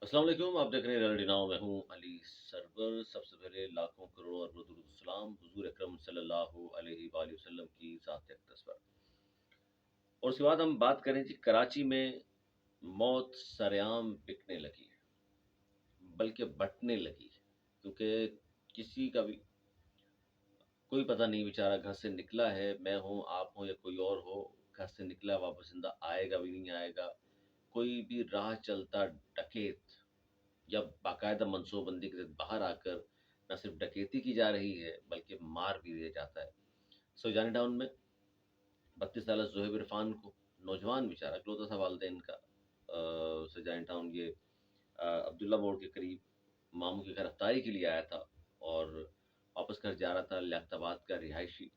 अस्सलाम वालेकुम। आप देख रहे हैं रियलिटी नाउ। मैं हूं अली सरवर। सबसे पहले लाखों करोड़ों अरबों दुरूद सलाम हुजूर अकरम सल्लल्लाहु अलैहि वसल्लम की ज़ात अक़दस पर। और उसके बाद हम बात करें जी, कराची में मौत सरेआम बिकने लगी है, बल्कि बंटने लगी है। क्योंकि किसी का भी कोई पता नहीं, बेचारा घर से निकला है, मैं हूँ, आप हो या कोई और हो, घर से निकला वापस जिंदा आएगा भी नहीं आएगा। कोई भी राह चलता डकैत या बाकायदा मनसूबबंदी के तहत बाहर आकर न सिर्फ डकैती की जा रही है बल्कि मार भी दिया जाता है। सुजानी टाउन में 32 साल ज़ोहेब इरफान को, नौजवान बेचारा इकलौता था वालिदैन का, सुजानी टाउन ये अब्दुल्ला मोड़ के करीब मामू की गिरफ्तारी के लिए आया था और वापस घर जा रहा था। लियाकताबाद का रिहायशी,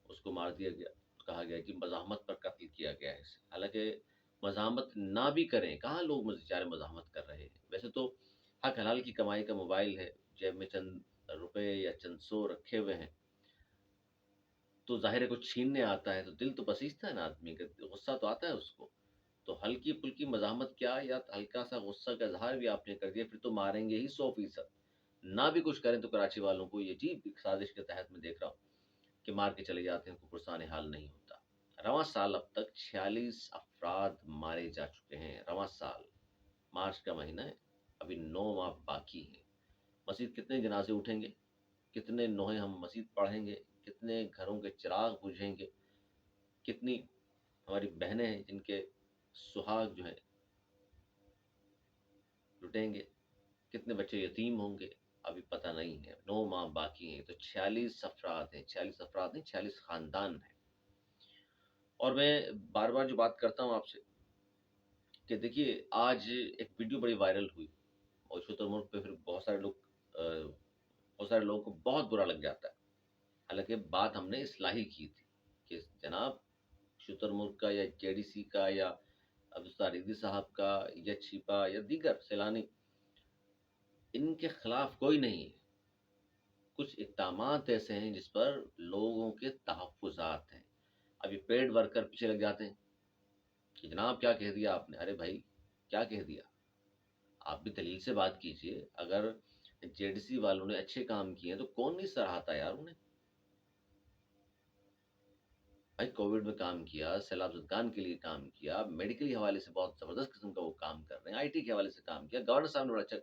उसको मार दिया गया। कहा गया कि मज़ाहमत पर कत्ल किया गया है इसे। हालांकि मज़ाहमत ना भी करें, कहाँ लोग बेचारे मज़ाहमत कर रहे हैं। वैसे तो हक हलाल की कमाई का मोबाइल है, जेब में चंद रुपए या चंद सौ रखे हुए हैं, तो ज़ाहिर है कुछ छीनने आता है तो दिल तो पसीजता है ना आदमी का, गुस्सा तो आता है उसको। तो हल्की फुल्की मज़ाहमत क्या, या हल्का सा गुस्सा का इज़हार भी आपने कर दिया, फिर तो मारेंगे ही 100%। ना भी कुछ करें तो कराची वालों को ये जी साजिश के तहत मैं देख रहा हूँ कि मार के चले जाते हैं, कोई पुरसान हाल नहीं होता। रवां साल अब तक 46 अफराद मारे जा चुके हैं। रवां साल, मार्च का महीना है, अभी 9 माह बाकी हैं। मजीद कितने जनाजे उठेंगे, कितने नोहे हम मजीद पढ़ेंगे, कितने घरों के चिराग बुझेंगे, कितनी हमारी बहनें हैं जिनके सुहाग जो है लुटेंगे, कितने बच्चे यतीम होंगे, अभी पता नहीं है। 9 माह बाकी हैं, तो 46 अफराद हैं। 46 अफराद नहीं, 46 खानदान हैं। और मैं बार बार जो बात करता हूँ आपसे कि देखिए, आज एक वीडियो बड़ी वायरल हुई और शुतुरमुर्ग पे फिर बहुत सारे लोगों को बहुत बुरा लग जाता है। हालांकि बात हमने इस्लाही की थी कि जनाब, शुतुरमुर्ग का या जेडीसी का या अब्दुल रिजवी साहब का या छिपा या दीगर सैलानी, इनके खिलाफ कोई नहीं है। कुछ इक़दामात ऐसे हैं जिस पर लोगों के तहफ़्फ़ुज़ात हैं। अभी पेड वर्कर पीछे लग जाते हैं कि जनाब क्या कह दिया आपने। अरे भाई, क्या कह दिया? आप भी दलील से बात कीजिए। अगर जेडीसी वालों ने अच्छे काम किए हैं तो कौन नहीं सराहता यार उन्हें। भाई, कोविड में काम किया, सैलाब ज़दगान के लिए काम किया, मेडिकली हवाले से बहुत ज़बरदस्त किस्म का वो काम कर रहे हैं, आईटी के हवाले से काम किया, गवर्नर साहब ने बड़ा अच्छा।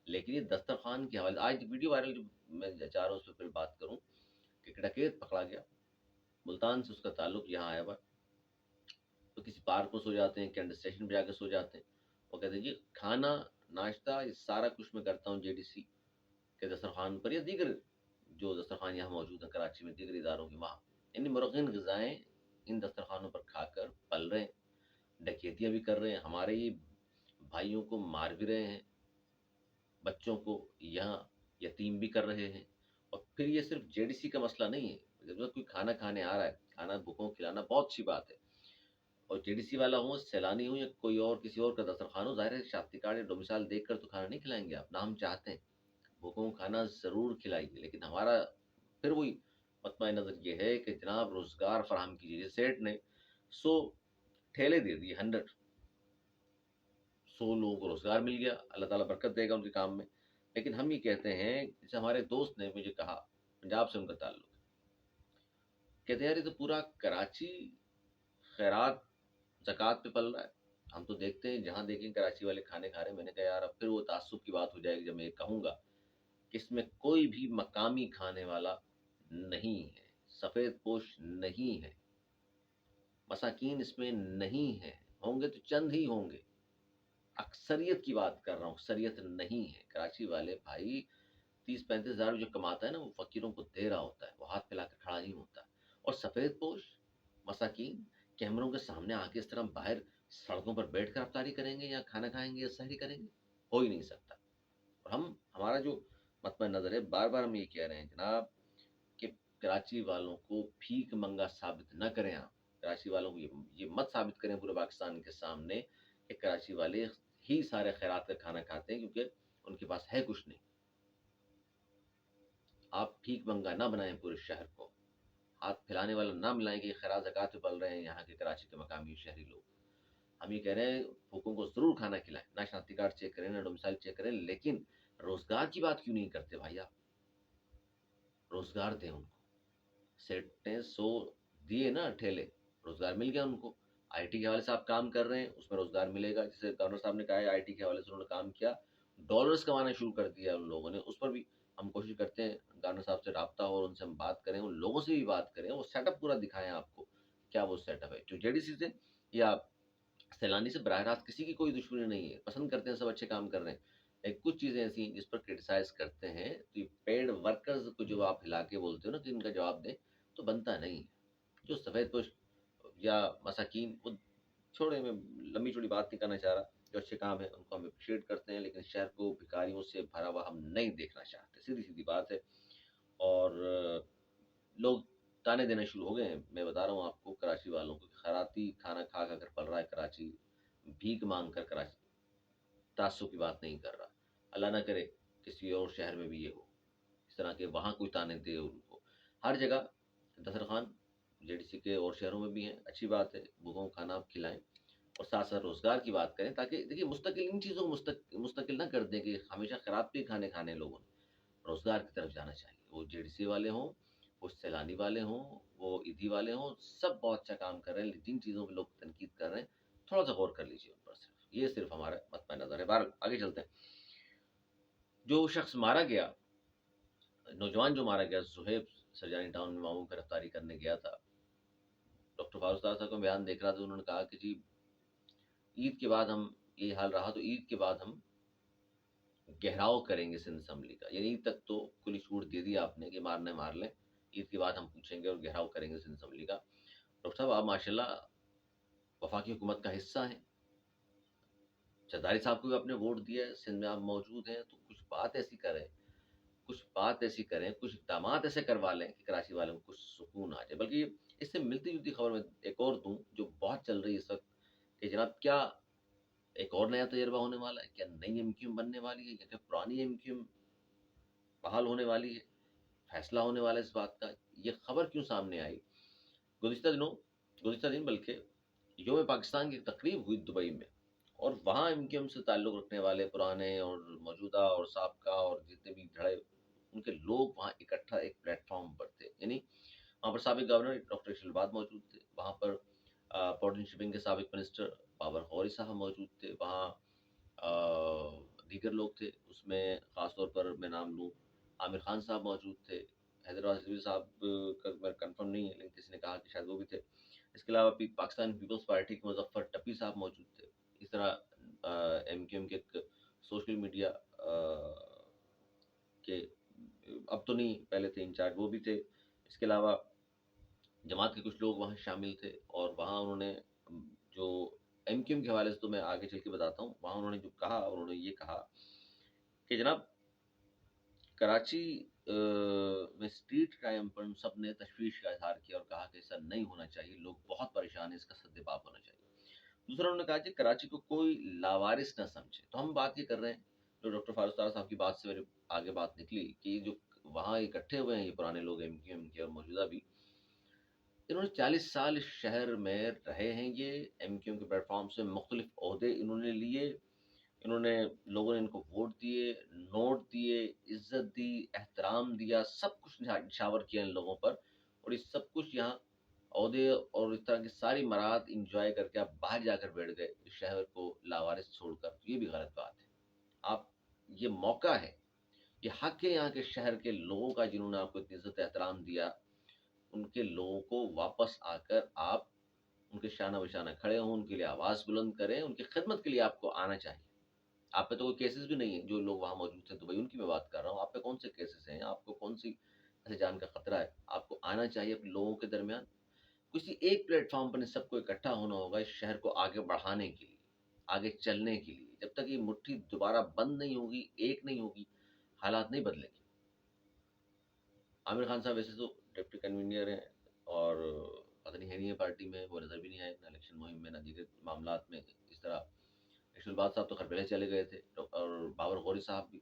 लेकिन ये दस्तरखान के हवाले, आज वीडियो वायरल जो मैं चाह रहा हूँ उस पर फिर बात करूँ कि एक डकैत पकड़ा गया, मुल्तान से उसका ताल्लुक, यहाँ आया हुआ, तो किसी पार्क में सो जाते हैं, कैंट स्टेशन पे जाकर सो जाते हैं। वो कहते हैं जी खाना नाश्ता ये सारा कुछ मैं करता हूँ जेडीसी के दस्तरखान पर या दीगर जो दस्तरखान यहाँ मौजूद है कराची में, दीगर इदारों की, वहाँ इन मुरगन ग़िज़ाएँ इन दस्तरखानों पर खाकर पल रहे हैं। डकैतियाँ भी कर रहे हैं, हमारे ही भाइयों को मार भी रहे हैं, बच्चों को यहाँ यतीम भी कर रहे हैं। और फिर ये सिर्फ जेडीसी का मसला नहीं है। जब कोई खाना खाने आ रहा है, खाना भूखों को खिलाना बहुत अच्छी बात है। और जेडीसी वाला हो, सैलानी हो या कोई और किसी और का दस्तरखान हो, ज़ाहिर है शादी कार्ड या डोमिसाइल देखकर तो खाना नहीं खिलाएँगे आप, ना हम चाहते हैं। भूखों को खाना ज़रूर खिलाइए, लेकिन हमारा फिर वही मतमए नज़र ये है कि जनाब रोज़गार फ़राहम कीजिए। सेठ ने 100 ठेले दे दिए, 100 लोगों को रोज़गार मिल गया, अल्लाह ताला बरकत देगा उनके काम में। लेकिन हम ये कहते हैं, जैसे हमारे दोस्त ने मुझे कहा, पंजाब से उनका ताल्लुक है, कहते हैं यार ये तो पूरा कराची खैरात ज़कात पे पल रहा है। हम तो देखते हैं जहाँ देखें कराची वाले खाने खा रहे हैं। मैंने कहा यार अब फिर वो ताज्जुब की बात हो जाएगी जब मैं ये कहूँगा कि इसमें कोई भी मकामी खाने वाला नहीं है, सफ़ेद पोश नहीं है, मसाकीन इसमें नहीं है, होंगे तो चंद ही होंगे। अक्सरियत की बात कर रहा हूँ, अक्सरियत नहीं है। कराची वाले भाई 30-35 हज़ार जो कमाता है ना, वो फ़कीरों को दे रहा होता है, वो हाथ फैला कर खड़ा नहीं होता। और सफ़ेद पोश मसाकीन कैमरों के सामने आके इस तरह बाहर सड़कों पर बैठ कर अफ्तारी करेंगे या खाना खाएँगे या सहरी करेंगे? हो ही नहीं सकता। और हमारा जो मतम नज़र है, बार-बार हम ये कह रहे हैं जनाब कि कराची वालों को भीख मंगा साबित ना करें आप। कराची वालों को ये मत साबित करें पूरे पाकिस्तान के सामने कि कराची वाले ही सारे खैरात का खाना खाते हैं, क्योंकि उनके पास है कुछ नहीं। आप भीख मंगा ना बनाएं पूरे शहर को, हाथ फैलाने वाला ना मिलाएं कि खैरात ज़कात पे पल रहे हैं यहाँ के कराची के मकामी शहरी लोग। हम ये कह रहे हैं भूखों को ज़रूर खाना खिलाएं, ना शनाख्ती कार्ड चेक करें, ना डोमिसाइल चेक करें, लेकिन रोज़गार की बात क्यों नहीं करते भाई आप? रोज़गार दें उनको। सेठ ने 100 दिए ना ठेले, रोज़गार मिल गया उनको। आईटी के हवाले से आप काम कर रहे हैं, उसमें रोज़गार मिलेगा। जैसे गवर्नर साहब ने कहा है आईटी के हवाले से उन्होंने काम किया, डॉलर्स कमाना शुरू कर दिया उन लोगों ने। उस पर भी हम कोशिश करते हैं गवर्नर साहब से राब्ता हो और उनसे हम बात करें, उन लोगों से भी बात करें, वो सेटअप पूरा दिखाएँ आपको, क्या वो सेटअप है। जो जेडीसी से या सैलानी से बराह रास्त किसी की कोई दुश्मनी नहीं है, पसंद करते हैं, सब अच्छे काम कर रहे हैं। लेकिन कुछ चीज़ें ऐसी हैं जिस पर क्रिटिसाइज़ करते हैं, तो ये पेड वर्कर्स को जो आप हिला के बोलते हो ना कि इनका जवाब दें, तो बनता नहीं है। जो सफ़ेदपोश या मसाकीन, वो छोड़े, मैं लंबी चौड़ी बात नहीं करना चाह रहा। जो अच्छे काम है उनको हम अप्रिशिएट करते हैं, लेकिन शहर को भिखारियों से भरा हुआ हम नहीं देखना चाहते, सीधी-सीधी बात है। और लोग ताने देना शुरू हो गए हैं। मैं बता रहा हूँ आपको कराची वालों को, खैराती खाना खा-खा कर पल रहा है कराची, भीख माँग कर कराची, ताज्जुब की बात नहीं कर रहा। अल्लाह ना करे किसी और शहर में भी ये हो, इस तरह के वहाँ कोई ताने दे उनको। हर जगह दस्तरखान जेडीसी के और शहरों में भी हैं, अच्छी बात है, भूखों को खाना आप खिलाएँ और साथ-साथ रोज़गार की बात करें, ताकि देखिए मुस्तकिल इन चीज़ों को मुस्तकिल ना कर दें कि हमेशा खराब पे खाने खाने लोगों ने। रोज़गार की तरफ जाना चाहिए। वो जेडीसी वाले हों, वो सैलानी वाले हों, वो ईदी वाले हों, सब बहुत अच्छा काम कर रहे हैं। जिन चीज़ों पे लोग तनकीद कर रहे हैं, थोड़ा-सा गौर कर लीजिए उन पर सिर्फ। ये सिर्फ हमारा मत्ता नज़र है। बहरहाल आगे चलते हैं। जो शख्स मारा गया, नौजवान जो मारा गया, ज़ुहैब सरजानी टाउन में मामूल गिरफ्तारी करने गया था। डॉक्टर फारूक साहब का बयान देख रहा था, उन्होंने कहा कि जी ईद के बाद हम, ये हाल रहा तो ईद के बाद हम घेराव करेंगे सिंध असम्बली का। यानी ईद तक तो खुली छूट दे दी आपने कि मारने मार लें, ईद के बाद हम पूछेंगे और घेराव करेंगे सिंध असम्बली का। डॉक्टर साहब आप माशाल्लाह वफाकी हुकूमत का हिस्सा हैं, जरदारी साहब को भी आपने वोट दिया है, सिंध में आप मौजूद हैं, तो कुछ बात ऐसी करें, कुछ बात ऐसी करें, कुछ इक़दामात ऐसे करवा लें कि कराची वालों को कुछ सुकून आ जाए। बल्कि इससे मिलती-जुलती खबर मैं एक और दूँ जो बहुत चल रही है इस वक़्त, कि जनाब क्या एक और नया तजर्बा होने वाला है? क्या नई एमक्यूएम बनने वाली है या फिर पुरानी एमक्यूएम बहाल होने वाली है? फैसला होने वाला है इस बात का। ये खबर क्यों सामने आई? गुज़िश्ता दिनों, गुज़िश्ता दिन बल्कि यौम पाकिस्तान की एक तकरीब हुई दुबई में, और वहाँ एमक्यूएम से ताल्लुक़ रखने वाले पुराने और मौजूदा और साबका और जितने भी धड़े उनके लोग वहाँ इकट्ठा एक प्लेटफ़ॉर्म पर थे। यानी वहाँ पर साबिक़ गवर्नर डॉक्टर इशरबाद मौजूद थे, वहाँ पर पोर्ट एंड शिपिंग के साबिक़ मिनिस्टर बाबर गौरी साहब मौजूद थे, वहाँ दीगर लोग थे, उसमें ख़ास तौर पर मैं नाम लूँ, आमिर खान साहब मौजूद थे, हैदराबाद रिज़वी साहब का मैं कन्फर्म नहीं है, लेकिन किसी ने कहा कि शायद वो भी थे। इसके अलावा पाकिस्तान पीपल्स पार्टी के मुज़फ़्फ़र टप्पी साहब मौजूद थे। इस तरह एमक्यूएम के एक सोशल मीडिया के अब तो नहीं, पहले थे इंचार्ज, वो भी थे। इसके अलावा जमात के कुछ लोग वहाँ शामिल थे, और वहाँ उन्होंने जो एमक्यूएम के हवाले से तो मैं आगे चल के बताता हूँ। वहाँ उन्होंने जो कहा, उन्होंने ये कहा कि जनाब कराची में स्ट्रीट क्राइम पर हम सब ने तशवीश का इज़हार किया और कहा कि ऐसा नहीं होना चाहिए, लोग बहुत परेशान हैं, इसका सद्देबाप होना चाहिए। दूसरा उन्होंने कहा कि कराची को कोई लावारिस ना समझे। तो हम बात ये कर रहे हैं, जो डॉक्टर फारूक साहब की बात से मेरे आगे बात निकली कि जो वहाँ इकट्ठे हुए हैं ये पुराने लोग एमक्यूएम के और मौजूदा भी, इन्होंने 40 साल इस शहर में रहे हैं, ये एमक्यूएम के प्लेटफॉर्म से मुख्तलिफ ओहदे इन्होंने लिए, इन्होंने, लोगों ने इनको वोट दिए, नोट दिए, इज़्ज़त दी, एहतराम दिया, सब कुछ निछावर किया इन लोगों पर, और ये सब कुछ यहाँ ओहदे और इस तरह की सारी मराहत एन्जॉय करके आप बाहर जाकर बैठ गए इस शहर को लावारिस छोड़कर, तो ये भी गलत बात है। आप, ये मौका है, ये हक है यहाँ के शहर के लोगों का जिन्होंने आपको इतनी इज़्ज़त एहतराम दिया, उनके लोगों को वापस आकर आप उनके शाना बशाना खड़े हों, उनके लिए आवाज़ बुलंद करें, उनकी खिदमत के लिए आपको आना चाहिए। आप पे तो कोई केसेस भी नहीं है, जो लोग वहाँ मौजूद थे दुबई, उनकी मैं बात कर रहा हूँ। आप पे कौन से केसेस हैं? आपको कौन-सी ऐसी जान का खतरा है? आपको आना चाहिए अपने लोगों के दरमियान। किसी एक प्लेटफ़ॉर्म पर सबको इकट्ठा होना होगा इस शहर को आगे बढ़ाने के लिए, आगे चलने के लिए। जब तक ये मुट्ठी दोबारा बंद नहीं होगी, एक नहीं होगी, हालात नहीं बदलेंगे। आमिर खान साहब वैसे तो डिप्टी कन्वीनर हैं, और पता नहीं है नहीं है पार्टी में, वो नज़र भी नहीं आए ना इलेक्शन मुहिम में, ना दीगर मामलात में इस तरह। इशरबाद साहब तो खैर पहले चले गए थे, और बाबर गौरी साहब भी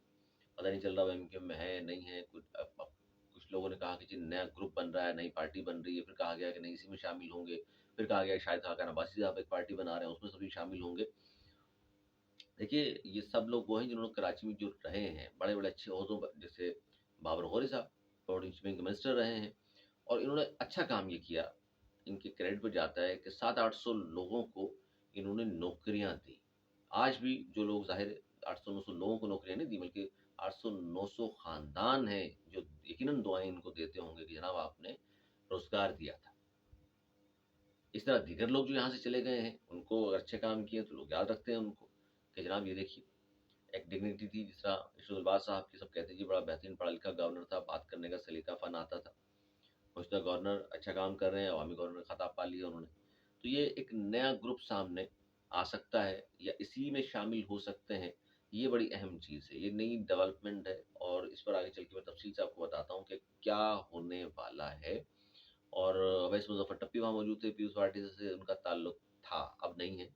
पता नहीं चल रहा वो एमक्यूएम में है, नहीं है। कुछ लोगों ने कहा कि जी नया ग्रुप बन रहा है, नई पार्टी बन रही है, फिर कहा गया कि नहीं इसी में शामिल होंगे। پھر کہا گیا شاہد خاقان عباسی صاحب ایک پارٹی بنا رہے ہیں، اس میں سبھی شامل ہوں گے۔ دیکھیے یہ سب لوگ وہ ہیں جنہوں نے کراچی میں جو رہے ہیں بڑے بڑے اچھے عہدوں پر، جیسے بابر غوری صاحب پاورڈ شپنگ کے منسٹر رہے ہیں، اور انہوں نے اچھا کام یہ کیا، ان کے کریڈٹ پہ جاتا ہے کہ 700-800 لوگوں کو انہوں نے نوکریاں دی۔ آج بھی جو لوگ ظاہر 800-900 لوگوں کو نوکریاں نہیں دی، بلکہ 800-900 خاندان ہیں جو یقیناً دعائیں ان کو دیتے ہوں گے کہ جناب آپ نے روزگار دیا تھا۔ اس طرح دیگر لوگ جو یہاں سے چلے گئے ہیں ان کو اگر اچھے کام کیے تو لوگ یاد رکھتے ہیں ان کو کہ جناب یہ دیکھیے ایک ڈگنیٹی تھی، جس طرح ارشد الباز صاحب کی سب کہتے ہیں جی بڑا بہترین پڑھا لکھا گورنر تھا، بات کرنے کا سلیقہ فن آتا تھا، موجودہ گورنر اچھا کام کر رہے ہیں، عوامی گورنر کا خطاب پا لیا انہوں نے۔ تو یہ ایک نیا گروپ سامنے آ سکتا ہے یا اسی میں شامل ہو سکتے ہیں، یہ بڑی اہم چیز ہے، یہ نئی ڈیولپمنٹ ہے، اور اس پر آگے چل کے میں تفصیل سے آپ کو بتاتا ہوں کہ کیا ہونے والا ہے۔ اور اویس مظفر ٹپی وہاں موجود تھے، پیپلز پارٹی سے ان کا تعلق تھا، اب نہیں ہے،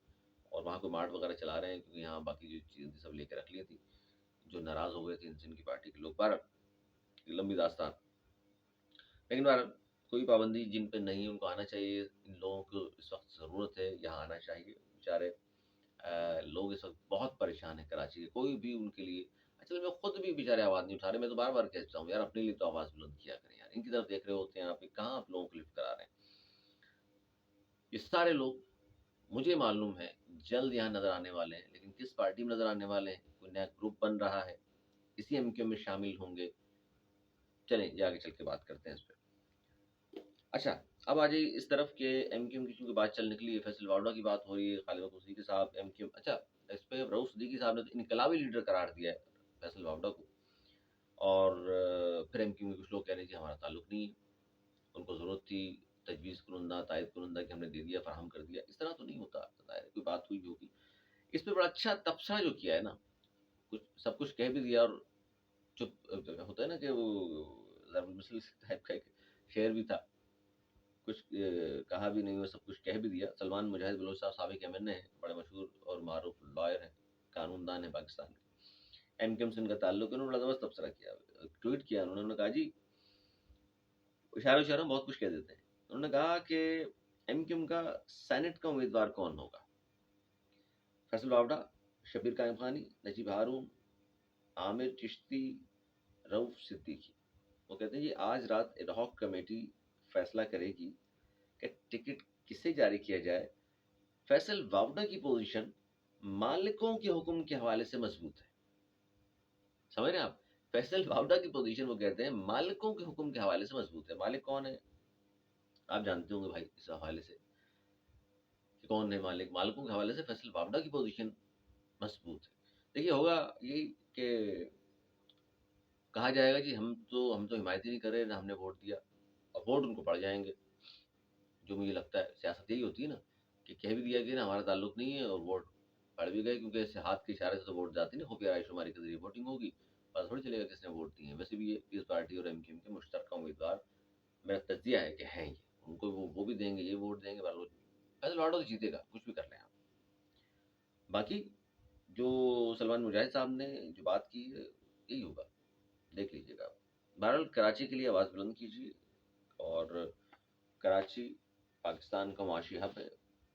اور وہاں کوئی مارٹ وغیرہ چلا رہے ہیں کیونکہ یہاں باقی جو چیزیں سب لے کے رکھ لی تھی، جو ناراض ہو گئے تھے ان کی پارٹی کے لوگ، پر لمبی داستان۔ لیکن بہرحال کوئی پابندی جن پہ نہیں ان کو آنا چاہیے، ان لوگوں کو اس وقت ضرورت ہے یہاں آنا چاہیے، بیچارے لوگ اس وقت بہت پریشان ہیں کراچی کے، کوئی بھی ان کے لیے، اصل میں خود بھی بیچارے آواز نہیں اٹھا رہے، میں تو بار بار کہتا ہوں یار اپنے لیے تو آواز بلند کیا کریں یار، ان کی طرف دیکھ رہے ہوتے ہیں آپ کہاں آپ لوگوں کو لفٹ کرا رہے ہیں۔ یہ سارے لوگ مجھے معلوم ہے جلد یہاں نظر آنے والے ہیں، لیکن کس پارٹی میں نظر آنے والے ہیں، کوئی نیا گروپ بن رہا ہے، اسی ایم کیو میں شامل ہوں گے۔ چلیں یہ آگے چل کے بات کرتے ہیں اس پہ۔ اچھا اب آ جائیے اس طرف کہ ایم کیو ایم کی چونکہ بات چل نکلی ہے، فیصل واوڈا کی بات ہو رہی ہے، خالد محمود صدیقی صاحب ایم کیو ایم، اچھا اس پہ رؤوف صدیقی صاحب نے تو انقلابی لیڈر قرار دیا ہے فیصل واوڈا کو، اور پھر ایم کیو ایم کے کچھ لوگ کہہ رہے ہیں کہ ہمارا تعلق نہیں ہے، ان کو ضرورت تھی تجویز کنندہ تائید کنندہ کہ ہم نے دے دیا فراہم کر دیا، اس طرح تو نہیں ہوتا، ظاہر ہے کوئی بات ہوئی بھی ہوگی۔ اس پہ بڑا اچھا تبصرہ جو کیا ہے نا، کچھ سب کچھ کہہ بھی دیا اور چپ، ہوتا ہے نا کہ وہ ضرب المثل ٹائپ کا ایک شعر بھی تھا، کچھ کہا بھی نہیں اور سب کچھ کہہ بھی دیا۔ سلمان مجاہد بلوچ صاحب سابق ایم این اے ہیں، بڑے مشہور اور معروف لائر ہیں، قانون دان ہیں پاکستان کے، ایم کیو ایم سے ان کا تعلق ہے، انہوں نے بڑا زبردست تبصرہ کیا، ٹویٹ کیا، انہوں نے کہا جی اشارہ اشارہ بہت کچھ کہہ دیتے ہیں، انہوں نے کہا کہ ایم کیو ایم کا سینٹ کا امیدوار کون ہوگا؟ فیصل واوڈا، شبیر قائم خانی، نجیب ہارون، عامر چشتی، رؤوف صدیقی۔ وہ کہتے ہیں جی آج رات ایڈ ہاک کمیٹی فیصلہ کرے گی کہ ٹکٹ کسے جاری کیا جائے۔ فیصل واوڈا کی پوزیشن مالکوں کے حکم کے حوالے سے مضبوط ہے، سمجھ رہے ہیں آپ؟ فیصل واوڈا کی پوزیشن وہ کہتے ہیں مالکوں کے حکم کے حوالے سے مضبوط ہے۔ مالک کون ہے آپ جانتے ہوں گے بھائی، اس حوالے سے کہ کون ہے مالک، مالکوں کے حوالے سے فیصل واوڈا کی پوزیشن مضبوط ہے۔ دیکھیے ہوگا یہی کہ کہا جائے گا جی ہم تو حمایت ہی نہیں کر رہے، نہ ہم نے ووٹ دیا، اور ووٹ ان کو پڑ جائیں گے، جو مجھے لگتا ہے سیاست یہی ہوتی ہے نا کہ کہہ بھی دیا کہ نا ہمارا تعلق نہیں ہے اور ووٹ پڑ بھی گئے، کیونکہ ایسے ہاتھ کے اشارے سے تو ووٹ جاتے نہیں، خفیہ رائے شماری کے ذریعے ووٹنگ ہوگی، پتہ تھوڑی چلے گا کس نے ووٹ دیے ہیں۔ ویسے بھی یہ پیس پارٹی اور ایم کیو ایم کے مشترکہ امیدوار میرا تجزیہ ہے کہ ہیں، یہ ان کو وہ بھی دیں گے، یہ ووٹ دیں گے، فیصل واڈا تو جیتے گا کچھ بھی کر لیں آپ۔ باقی جو سلمان مجاہد صاحب نے جو بات کی ہے یہی ہوگا، دیکھ لیجیے گا آپ۔ بہرحال کراچی کے لیے آواز بلند کیجیے، اور کراچی پاکستان کا معاشی ہب ہے،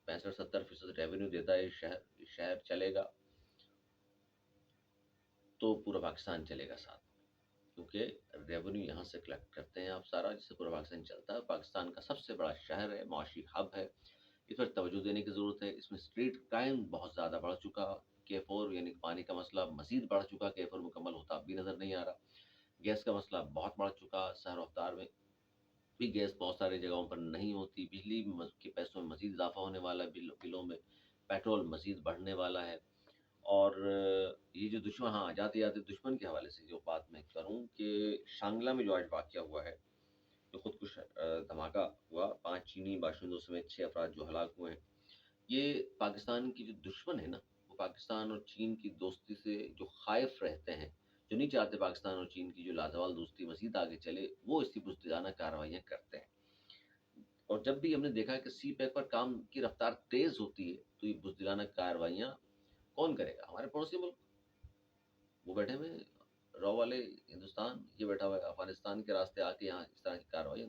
65-70% ریونیو دیتا ہے شہر چلے گا تو پورا پاکستان چلے گا ساتھ، کیونکہ ریونیو یہاں سے کلیکٹ کرتے ہیں آپ سارا، جس سے پورا پاکستان چلتا ہے، پاکستان کا سب سے بڑا شہر ہے، معاشی ہب ہے، اس پر توجہ دینے کی ضرورت ہے۔ اس میں اسٹریٹ کرائم بہت زیادہ بڑھ چکا، K4 یعنی پانی کا مسئلہ مزید بڑھ چکا، K4 مکمل ہوتا اب بھی نظر نہیں آ رہا، گیس کا مسئلہ بہت بڑھ چکا، شہر و افطار میں بھی گیس بہت ساری جگہوں پر نہیں ہوتی، بجلی کے پیسوں میں مزید اضافہ ہونے والا ہے، بلوں میں پیٹرول مزید بڑھنے والا ہے، اور یہ جو دشمن، ہاں جاتے جاتے دشمن کے حوالے سے جو بات میں کروں کہ شانگلہ میں جو آج واقعہ ہوا ہے، جو خودکش دھماکہ ہوا، 5 چینی باشندوں سمیت 6 افراد جو ہلاک ہوئے ہیں، یہ پاکستان کی جو دشمن ہے نا، وہ پاکستان اور چین کی دوستی سے جو خائف رہتے ہیں، جو نہیں چاہتے پاکستان اور چین کی جو لازوال دوستی مزید آگے چلے، وہ اس کی بزدلانہ کارروائیاں کرتے ہیں۔ اور جب بھی ہم نے دیکھا کہ سی پیک پر کام کی رفتار تیز ہوتی ہے تو یہ بزدلانہ کارروائیاں کون کرے گا؟ ہمارے پڑوسی ملک، وہ بیٹھے ہوئے رو والے ہندوستان، یہ بیٹھا ہوا ہے افغانستان کے راستے آ کے یہاں اس طرح کی کارروائیاں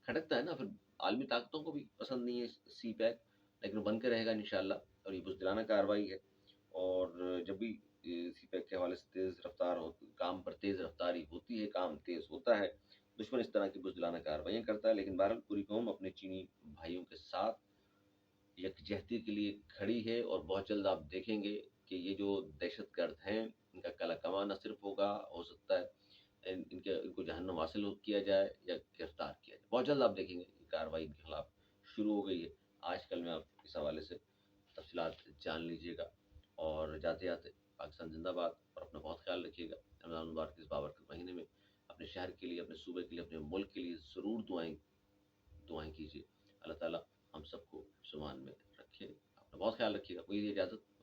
کھٹکتا ہے نا، پھر عالمی طاقتوں کو بھی پسند نہیں ہے سی پیک، لیکن وہ بن کے رہے گا انشاءاللہ، اور یہ بزدلانہ کارروائی ہے۔ اور جب بھی سی پیک کے حوالے سے تیز رفتار ہو، کام پر تیز رفتاری ہوتی ہے، کام تیز ہوتا ہے، دشمن اس طرح کی بزدلانہ کارروائیاں کرتا ہے، لیکن بہرحال پوری قوم اپنے چینی بھائیوں کے ساتھ یکجہتی کے لیے کھڑی ہے، اور بہت جلد آپ دیکھیں گے کہ یہ جو دہشت گرد ہیں ان کا کلا کما نہ صرف ہوگا، ہو سکتا ہے ان کو جہنم حاصل کیا جائے یا گرفتار کیا جائے۔ بہت جلد آپ دیکھیں گے یہ کارروائی ان کے خلاف شروع ہو گئی ہے۔ آج کل میں آپ اس حوالے سے تفصیلات جان لیجیے گا، اور جاتے جاتے پاکستان زندہ باد، اور اپنا بہت خیال رکھیے گا۔ رمضان المبارک اس بابرکت مہینے میں اپنے شہر کے لیے، اپنے صوبے کے لیے، اپنے ملک کے لیے ضرور دعائیں کیجیے۔ اللہ تعالیٰ ہم سب کو مسلمان میں رکھے۔ اپنا بہت خیال رکھیے گا، مجھے اجازت۔